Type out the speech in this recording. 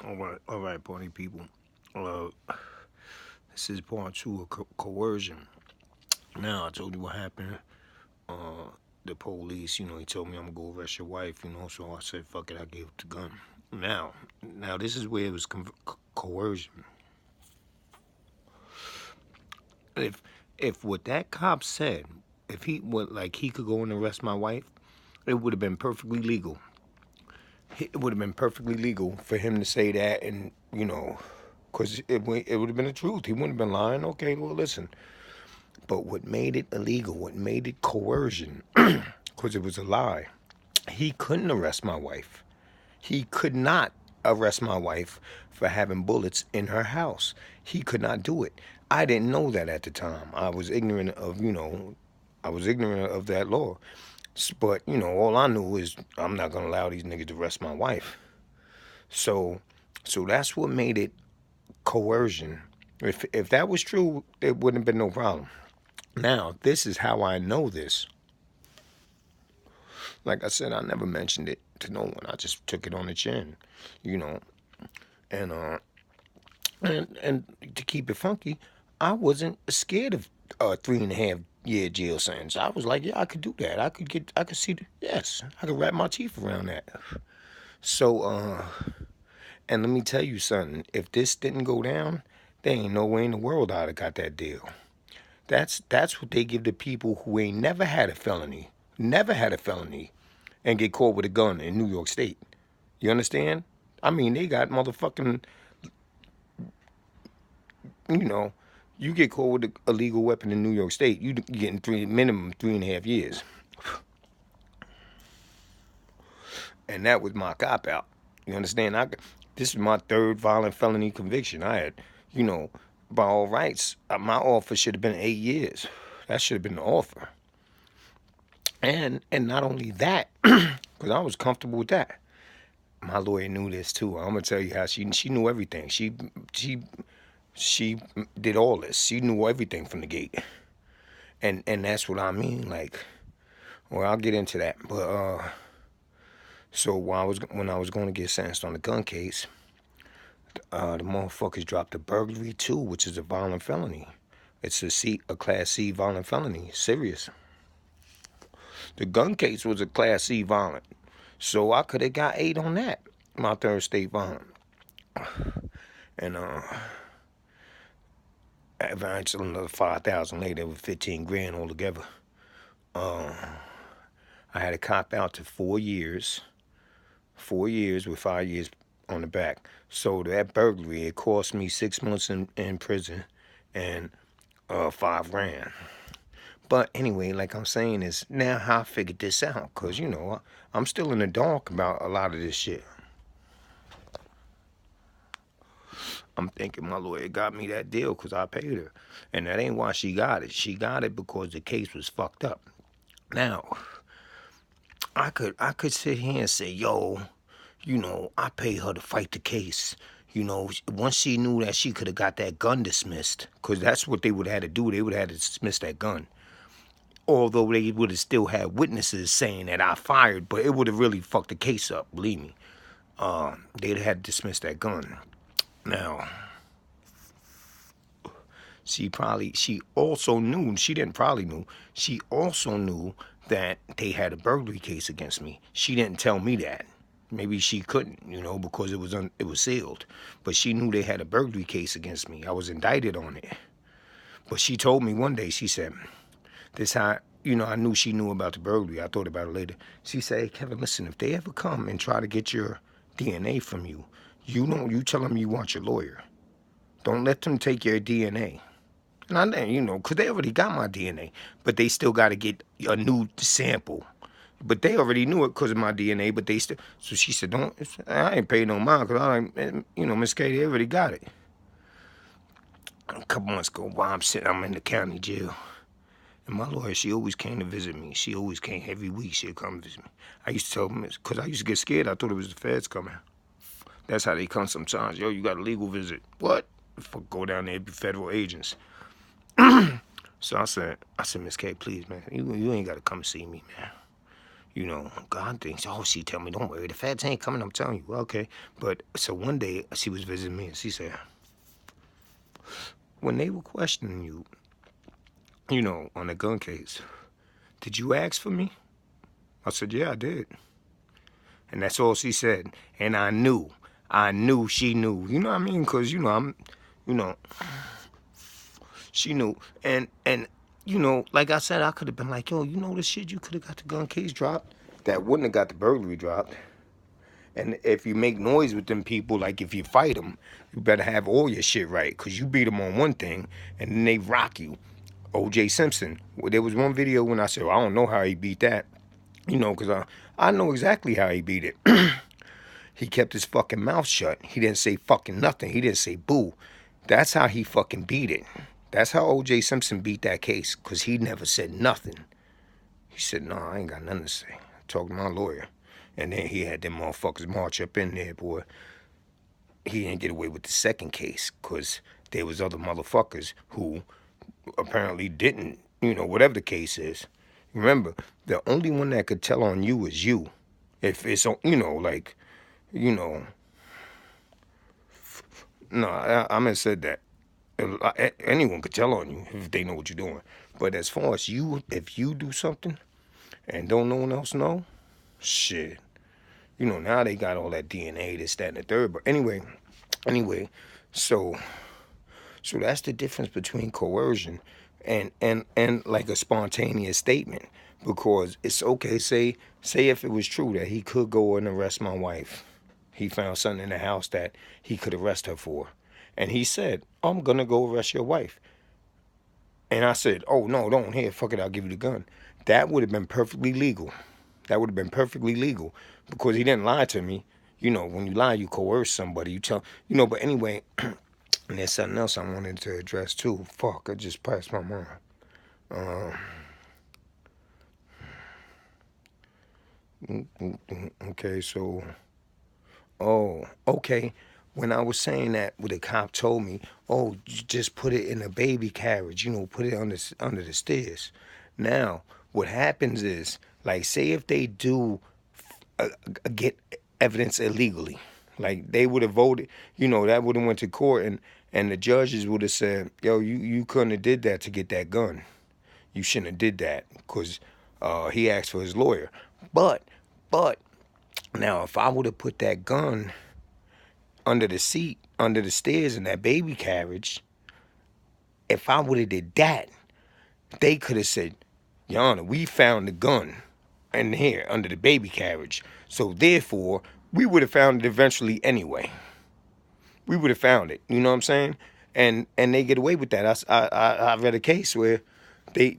All right, party people. Uh, this is part two of coercion. Now, I told you what happened. Uh, the police, he told me I'm gonna go arrest your wife, so I said, fuck it, I gave up the gun. Now, this is where it was coercion. If, if what that cop said, if he would, like, he could go and arrest my wife, it would have been perfectly legal. It would have been perfectly legal for him to say that, and, because it would have been the truth. He wouldn't have been lying. Okay, well, listen. But what made it illegal, what made it coercion, because it was a lie, he couldn't arrest my wife. He could not arrest my wife for having bullets in her house. He could not do it. I didn't know that at the time. I was ignorant of that law. But, all I knew is I'm not going to allow these niggas to arrest my wife. So, so that's what made it coercion. If that was true, there wouldn't have been no problem. Now, this is how I know this. Like I said, I never mentioned it to no one. I just took it on the chin, you know. And and to keep it funky, I wasn't scared of 3.5 year jail sentence. I was like, yeah, I could do that. I could see, yes, I could wrap my teeth around that. So, and let me tell you something. If this didn't go down, there ain't no way in the world I'd have got that deal. That's what they give to people who ain't never had a felony, and get caught with a gun in New York State. You understand? I mean, they got motherfucking, you know, you get caught with a illegal weapon in New York State, you getting minimum 3.5 years, and that was my cop out. You understand? This is my third violent felony conviction. I had, you know, by all rights, my offer should have been 8 years. That should have been the offer. And not only that, because I was comfortable with that. My lawyer knew this too. I'm gonna tell you how she knew everything. She did all this. She knew everything from the gate. And that's what I mean. Like, well, I'll get into that. But so when I was going to get sentenced on the gun case, the motherfuckers dropped a burglary too, which is a violent felony. It's a class C violent felony. Serious. The gun case was a class C violent. So I could have got 8 on that. My third state violent. And advanced another 5,000 later with 15 grand altogether. I had a cop out to 4 years. 4 years with 5 years on the back. So that burglary, it cost me 6 months in prison and 5 grand. But anyway, like I'm saying, is now how I figured this out. Because, I'm still in the dark about a lot of this shit. I'm thinking my lawyer got me that deal because I paid her. And that ain't why she got it. She got it because the case was fucked up. Now, I could sit here and say, yo, I paid her to fight the case. Once she knew that she could have got that gun dismissed, because that's what they would have had to do. They would have had to dismiss that gun. Although they would have still had witnesses saying that I fired, but it would have really fucked the case up, believe me. They'd have had to dismiss that gun. Now, she also knew that they had a burglary case against me. She didn't tell me that. Maybe she couldn't, because it was sealed. But she knew they had a burglary case against me. I was indicted on it. But she told me one day, she said, this how, I knew she knew about the burglary. I thought about it later. She said, hey, Kevin, listen, if they ever come and try to get your DNA from you, you tell them you want your lawyer. Don't let them take your DNA. And because they already got my DNA, but they still got to get a new sample. But they already knew it because of my DNA, but they still. So she said, I ain't paying no mind because Miss Katie, they already got it. A couple months ago, while I'm in the county jail. And my lawyer, she always came to visit me. She always came every week. She'd come visit me. I used to tell them, because I used to get scared. I thought it was the feds coming. That's how they come sometimes. Yo, you got a legal visit. What? Fuck, go down there, be federal agents. So I said, Miss K, please, man, you ain't got to come see me, man. You know, God thinks, oh, she tell me, don't worry, the feds ain't coming, I'm telling you. Well, okay. But so one day she was visiting me and she said, when they were questioning you, you know, on the gun case, did you ask for me? I said, yeah, I did. And that's all she said. And I knew she knew. You know what I mean? Because, you know, you know, she knew. And you know, like I said, I could have been like, yo, you know the shit, you could have got the gun case dropped. That wouldn't have got the burglary dropped. And if you make noise with them people, like if you fight them, you better have all your shit right. Because you beat them on one thing, and then they rock you. O.J. Simpson. Well, there was one video when I said, well, I don't know how he beat that. You know, because I know exactly how he beat it. He kept his fucking mouth shut. He didn't say fucking nothing. He didn't say boo. That's how he fucking beat it. That's how O.J. Simpson beat that case, because he never said nothing. He said, no, I ain't got nothing to say. Talk to my lawyer. And then he had them motherfuckers march up in there, boy. He didn't get away with the second case, because there was other motherfuckers who apparently didn't, you know, whatever the case is. Remember, the only one that could tell on you is you. If it's, you know, like, you know, no, I haven't said that. Anyone could tell on you if they know what you're doing. But as far as you, if you do something and don't no one else know, shit. You know, now they got all that DNA, this, that, and the third. But anyway, so that's the difference between coercion and like a spontaneous statement. Because it's okay, say if it was true that he could go and arrest my wife. He found something in the house that he could arrest her for. And he said, I'm gonna go arrest your wife. And I said, oh no, don't, here, fuck it, I'll give you the gun. That would have been perfectly legal. That would have been perfectly legal. Because he didn't lie to me. You know, when you lie, you coerce somebody. You tell, you know, but anyway, and there's something else I wanted to address too. Fuck, I just passed my mind. Okay, so, oh, okay. When I was saying that, what the cop told me, oh, you just put it in a baby carriage, you know, put it under the stairs. Now, what happens is, like, say if they do get evidence illegally, like they would have voted, you know, that would have went to court, and the judges would have said, yo, you couldn't have did that to get that gun. You shouldn't have did that because he asked for his lawyer. But now if I would have put that gun under the seat, under the stairs in that baby carriage, if I would have did that, they could have said, Your Honor, we found the gun in here under the baby carriage. So therefore, we would have found it eventually anyway. We would have found it. You know what I'm saying? And they get away with that. I read a case where they